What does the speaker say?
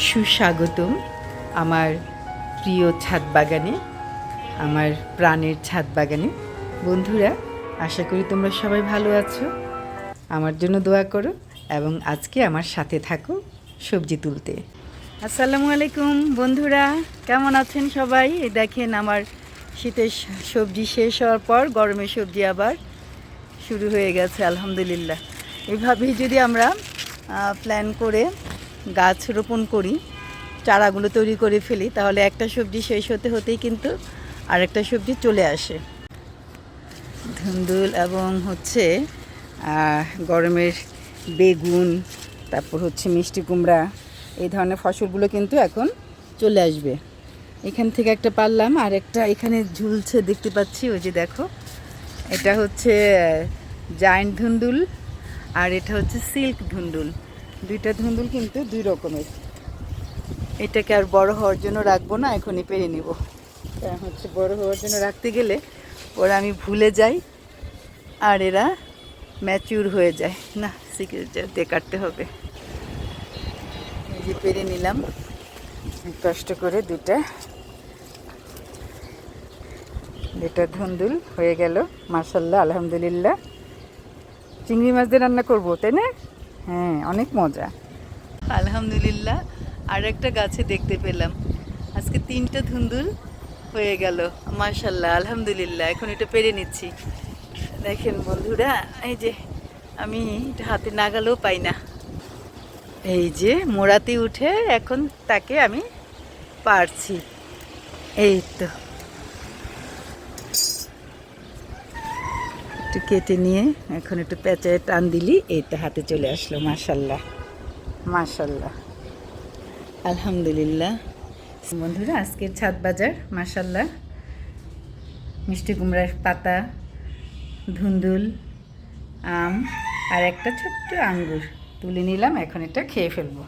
সুস্বাগতম আমার প্রিয় ছাদ বাগানে, আমার প্রাণের ছাদ বাগানে। বন্ধুরা, আশা করি তোমরা সবাই ভালো আছো, আমার জন্য দোয়া করো এবং আজকে আমার সাথে থাকো সবজি তুলতে। আসসালামু আলাইকুম বন্ধুরা, কেমন আছেন সবাই? এই দেখেন আমার শীতের সবজি শেষ হওয়ার পর গরমের সবজি আবার শুরু হয়ে গেছে, আলহামদুলিল্লাহ। এভাবেই যদি আমরা প্ল্যান করে গাছ রোপণ করি, চারাগুলো তৈরি করে ফেলি, তাহলে একটা সবজি শেষ হতে হতেই কিন্তু আরেকটা সবজি চলে আসে। ধুন্দুল এবং গরমের বেগুন, তারপর মিষ্টি কুমড়া, এই ধরনের ফসলগুলো কিন্তু এখন চলে আসবে। এখান থেকে একটা পারলাম, আর একটা এখানে ঝুলছে দেখতে পাচ্ছি, ওই যে দেখো, এটা জায়ান্ট ধুন্দুল আর এটা সিল্ক ধুন্দুল। দুইটা ধুন্দুল কিন্তু দুই রকমের। এটাকে আর বড় হওয়ার জন্য রাখবো না, এখনই পেরে নিব। কারণ বড় হওয়ার জন্য রাখতে গেলে ওরা আমি ভুলে যাই আর এরা ম্যাচিউর হয়ে যায় না, দিয়ে কাটতে হবে। এই যে পেরে নিলাম কষ্ট করে দুটা ধুন্দুল হয়ে গেল, মাশাআল্লাহ, আলহামদুলিল্লাহ। চিংড়ি মাছ দিয়ে রান্না করবো, তাই না? হ্যাঁ, অনেক মজা, আলহামদুলিল্লাহ। আর একটা গাছে দেখতে পেলাম আজকে 3টা ধুন্দুল হয়ে গেল, মাশাআল্লাহ, আলহামদুলিল্লাহ। এখন এটা পেরে নিচ্ছি। দেখেন বন্ধুরা, এই যে আমি এটা হাতে নাগালেও পাই না, এই যে মোড়াতে উঠে এখন তাকে আমি পারছি। এই তো একটু কেটে নিয়ে এখন একটু পেঁচায় টান দিলি, এই তো হাতে চলে আসলো, মাশাআল্লাহ, মাশাআল্লাহ, আলহামদুলিল্লাহ। বন্ধুরা, আজকের ছাদ বাজার, মাশাআল্লাহ, মিষ্টি কুমড়ার পাতা, ধুন্দুল, আম আর একটা ছোট্ট আঙ্গুর তুলে নিলাম। এখন এটা খেয়ে ফেলবো।